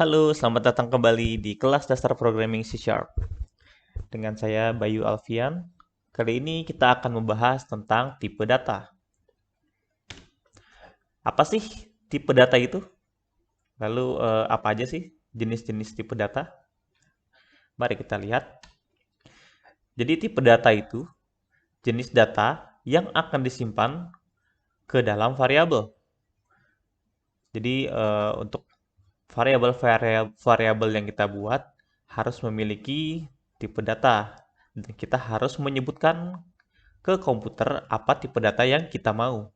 Halo, selamat datang kembali di kelas dasar programming C Sharp. Dengan saya Bayu Alfian. Kali ini kita akan membahas tentang tipe data. Apa sih tipe data itu? Lalu apa aja sih jenis-jenis tipe data? Mari kita lihat. Jadi tipe data itu jenis data yang akan disimpan ke dalam variabel. Jadi untuk variabel yang kita buat harus memiliki tipe data dan kita harus menyebutkan ke komputer apa tipe data yang kita mau.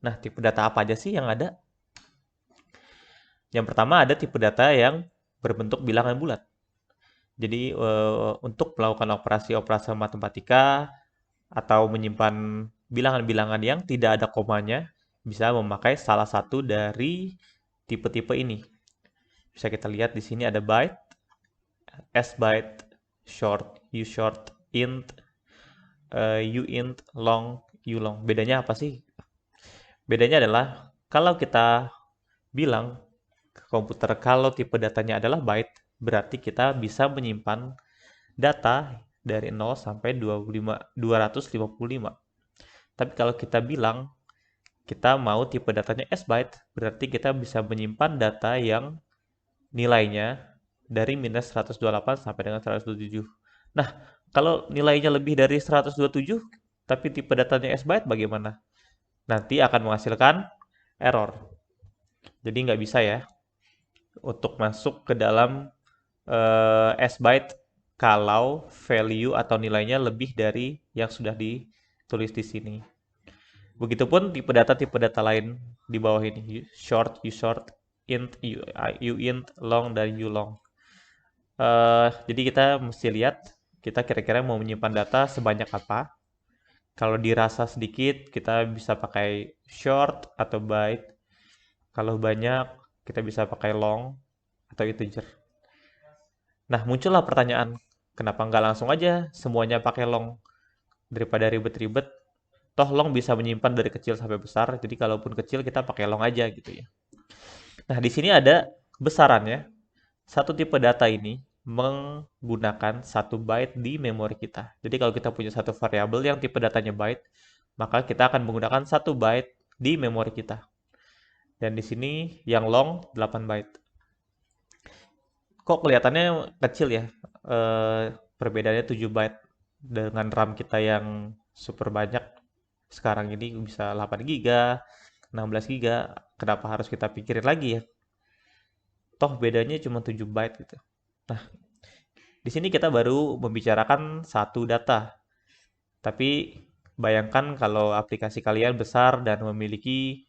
Nah, tipe data apa aja sih yang ada? Yang pertama ada tipe data yang berbentuk bilangan bulat. Jadi untuk melakukan operasi-operasi matematika atau menyimpan bilangan-bilangan yang tidak ada komanya bisa memakai salah satu dari tipe-tipe ini. Bisa kita lihat di sini ada byte, sbyte, short, ushort, int, uint, long, ulong. Bedanya apa sih? Bedanya adalah kalau kita bilang ke komputer kalau tipe datanya adalah byte, berarti kita bisa menyimpan data dari 0 sampai 255. Tapi kalau kita bilang kita mau tipe datanya S-byte, berarti kita bisa menyimpan data yang nilainya dari minus 128 sampai dengan 127. Nah, kalau nilainya lebih dari 127, tapi tipe datanya S-byte bagaimana? Nanti akan menghasilkan error. Jadi nggak bisa ya untuk masuk ke dalam S-byte kalau value atau nilainya lebih dari yang sudah ditulis di sini. Begitupun tipe data lain di bawah ini, short, ushort, int, uint, long, dan ulong. Jadi kita mesti lihat kita kira-kira mau menyimpan data sebanyak apa. Kalau dirasa sedikit, kita bisa pakai short atau byte. Kalau banyak, kita bisa pakai long atau integer. Nah, muncullah pertanyaan, kenapa nggak langsung aja semuanya pakai long daripada ribet-ribet? Toh long bisa menyimpan dari kecil sampai besar, jadi kalaupun kecil kita pakai long aja gitu ya. Nah, di sini ada besarannya. Satu tipe data ini menggunakan satu byte di memori kita. Jadi kalau kita punya satu variabel yang tipe datanya byte, maka kita akan menggunakan satu byte di memori kita. Dan di sini yang long 8 byte. Kok kelihatannya kecil ya? Perbedaannya 7 byte dengan RAM kita yang super banyak. Sekarang ini bisa 8 giga, 16 giga. Kenapa harus kita pikirin lagi ya? Toh bedanya cuma 7 byte gitu. Nah, di sini kita baru membicarakan satu data. Tapi bayangkan kalau aplikasi kalian besar dan memiliki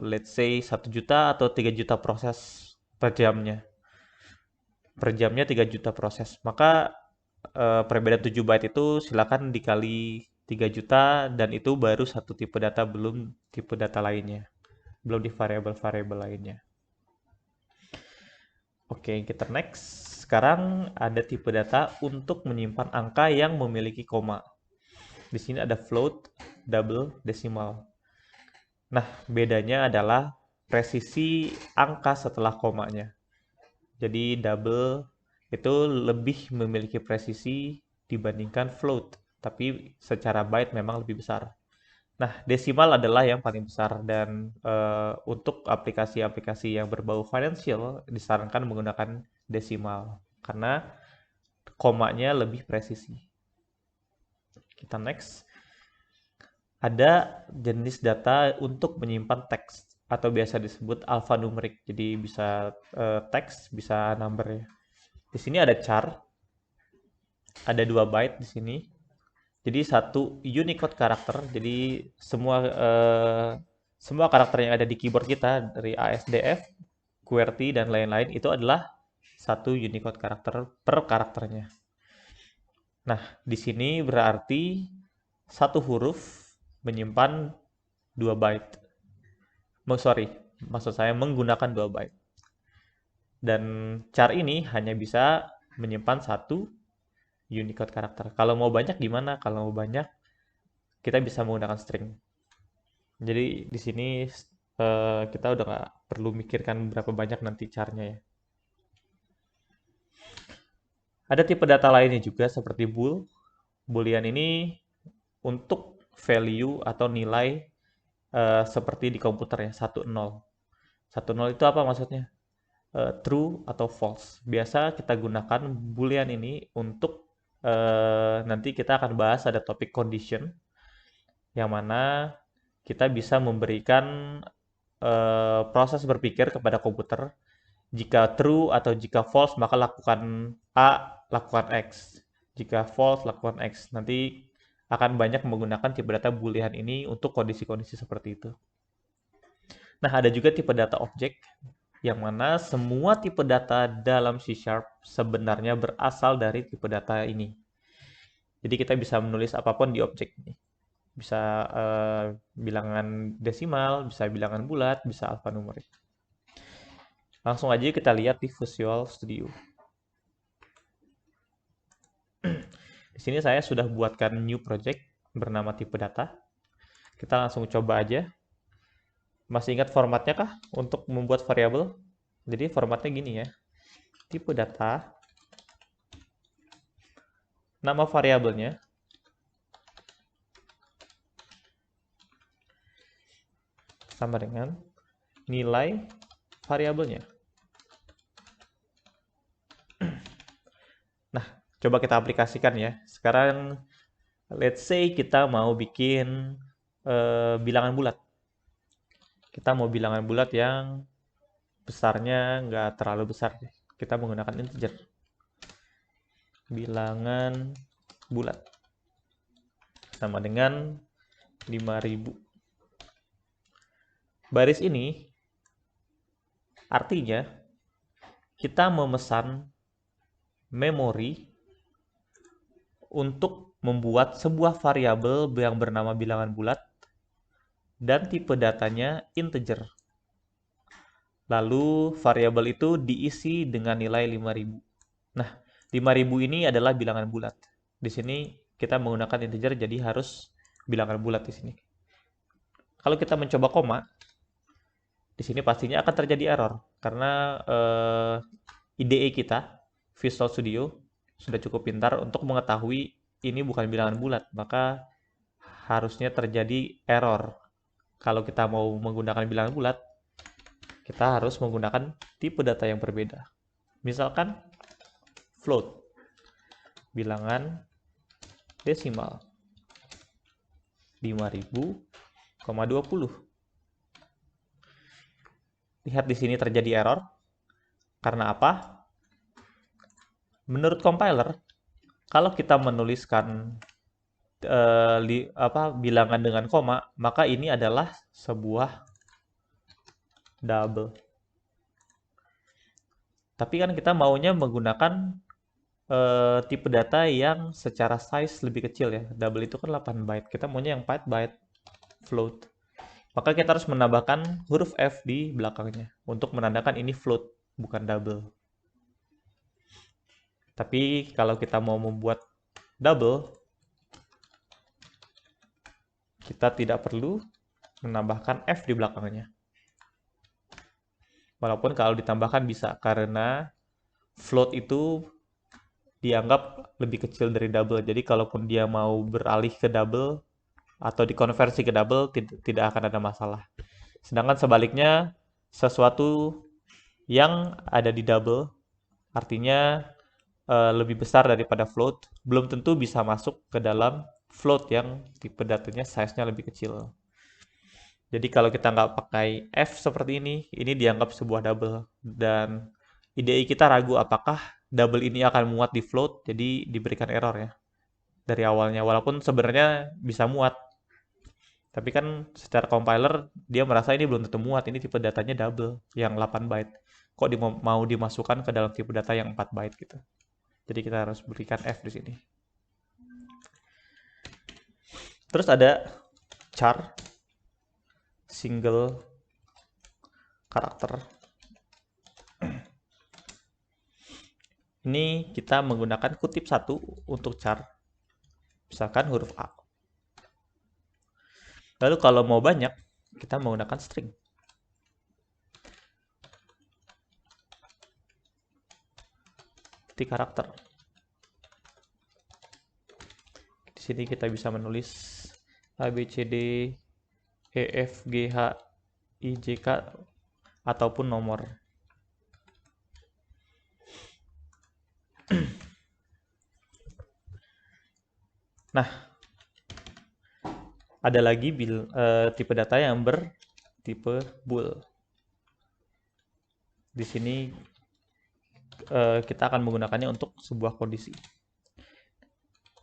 let's say 1 juta atau 3 juta proses per jamnya. Per jamnya 3 juta proses. Maka perbedaan 7 byte itu silakan dikali 3 juta dan itu baru satu tipe data, belum tipe data lainnya. Belum di variabel-variabel lainnya. Oke, kita next. Sekarang ada tipe data untuk menyimpan angka yang memiliki koma. Di sini ada float, double, decimal. Nah, bedanya adalah presisi angka setelah komanya. Jadi double itu lebih memiliki presisi dibandingkan float, tapi secara byte memang lebih besar. Nah, desimal adalah yang paling besar dan untuk aplikasi-aplikasi yang berbau financial disarankan menggunakan desimal karena komanya lebih presisi. Kita next. Ada jenis data untuk menyimpan teks atau biasa disebut alphanumerik. Jadi bisa teks, bisa number ya. Di sini ada char, ada 2 byte di sini. Jadi satu Unicode karakter. Jadi semua karakter yang ada di keyboard kita dari ASDF, QWERTY dan lain-lain itu adalah satu Unicode karakter per karakternya. Nah, di sini berarti satu huruf menyimpan 2 byte. Sorry, maksud saya menggunakan 2 byte. Dan char ini hanya bisa menyimpan satu Unicode karakter. Kalau mau banyak gimana? Kalau mau banyak, kita bisa menggunakan string. Jadi di sini kita udah nggak perlu mikirkan berapa banyak nanti caranya ya. Ada tipe data lainnya juga seperti bool. Boolean ini untuk value atau nilai seperti di komputer ya, 1 0. 1 0 itu apa maksudnya? True atau false. Biasa kita gunakan boolean ini untuk nanti kita akan bahas ada topik condition yang mana kita bisa memberikan proses berpikir kepada komputer. Jika true atau jika false, maka lakukan A, lakukan X. Jika false, lakukan X. Nanti akan banyak menggunakan tipe data boolean ini untuk kondisi-kondisi seperti itu. Nah, ada juga tipe data objek, yang mana semua tipe data dalam C# sebenarnya berasal dari tipe data ini. Jadi kita bisa menulis apapun di objek ini. Bisa bilangan desimal, bisa bilangan bulat, bisa alfanumerik. Langsung aja kita lihat di Visual Studio. Di sini saya sudah buatkan new project bernama tipe data. Kita langsung coba aja. Masih ingat formatnya kah untuk membuat variabel? Jadi formatnya gini ya. Tipe data. Nama variabelnya. Sama dengan nilai variabelnya. Nah, coba kita aplikasikan ya. Sekarang, let's say kita mau bikin bilangan bulat. Kita mau bilangan bulat yang besarnya nggak terlalu besar. Kita menggunakan integer. Bilangan bulat. Sama dengan 5000. Baris ini artinya kita memesan memori untuk membuat sebuah variabel yang bernama bilangan bulat dan tipe datanya integer. Lalu variabel itu diisi dengan nilai 5000. Nah, 5000 ini adalah bilangan bulat. Di sini kita menggunakan integer jadi harus bilangan bulat di sini. Kalau kita mencoba koma, di sini pastinya akan terjadi error karena IDE kita Visual Studio sudah cukup pintar untuk mengetahui ini bukan bilangan bulat, maka harusnya terjadi error. Kalau kita mau menggunakan bilangan bulat, kita harus menggunakan tipe data yang berbeda. Misalkan float, bilangan desimal 5000,20. Lihat di sini terjadi error. Karena apa? Menurut compiler, kalau kita menuliskan bilangan dengan koma, maka ini adalah sebuah double. Tapi kan kita maunya menggunakan tipe data yang secara size lebih kecil ya. Double itu kan 8 byte. Kita maunya yang 4 byte float. Maka kita harus menambahkan huruf F di belakangnya untuk menandakan ini float, bukan double. Tapi kalau kita mau membuat double, kita tidak perlu menambahkan F di belakangnya. Walaupun kalau ditambahkan bisa, karena float itu dianggap lebih kecil dari double. Jadi kalaupun dia mau beralih ke double atau dikonversi ke double, tidak akan ada masalah. Sedangkan sebaliknya, sesuatu yang ada di double, artinya lebih besar daripada float, belum tentu bisa masuk ke dalam float yang tipe datanya size-nya lebih kecil. Jadi kalau kita nggak pakai F seperti ini dianggap sebuah double. Dan IDE kita ragu apakah double ini akan muat di float, jadi diberikan error ya dari awalnya. Walaupun sebenarnya bisa muat. Tapi kan secara compiler dia merasa ini belum tentu muat, ini tipe datanya double yang 8 byte. Kok mau dimasukkan ke dalam tipe data yang 4 byte gitu. Jadi kita harus berikan F di sini. Terus ada char single karakter. Ini kita menggunakan kutip 1 untuk char. Misalkan huruf A. Lalu kalau mau banyak, kita menggunakan string. ketik karakter. Di sini kita bisa menulis A, B, C, D, E, F, G, H, I, J, K, ataupun nomor. Nah, ada lagi tipe data yang bertipe bool. Di sini kita akan menggunakannya untuk sebuah kondisi.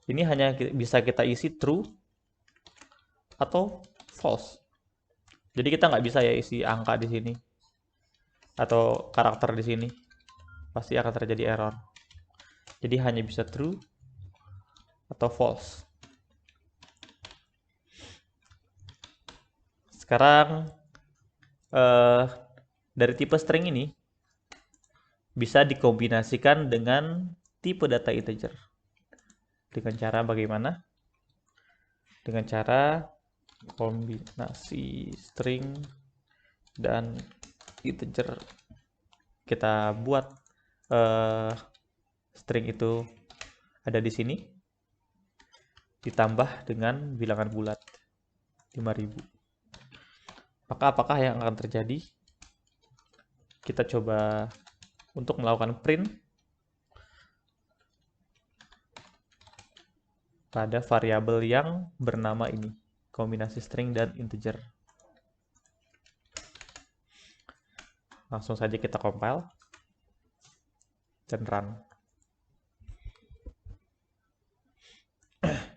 Ini hanya bisa kita isi true atau false. Jadi kita nggak bisa ya isi angka di sini atau karakter di sini, pasti akan terjadi error. Jadi hanya bisa true atau false. Sekarang dari tipe string ini bisa dikombinasikan dengan tipe data integer. Dengan cara bagaimana? Dengan cara kombinasi string dan integer. Kita buat string itu ada di sini, ditambah dengan bilangan bulat 5000. Maka apakah yang akan terjadi? Kita coba untuk melakukan print pada variabel yang bernama ini, kombinasi string dan integer. Langsung saja kita compile dan run.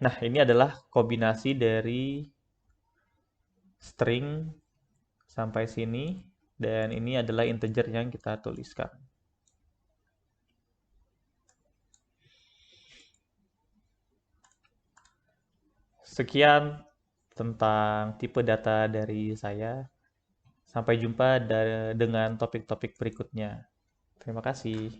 Nah, ini adalah kombinasi dari string sampai sini, dan ini adalah integer yang kita tuliskan. Sekian tentang tipe data dari saya. Sampai jumpa dengan topik-topik berikutnya. Terima kasih.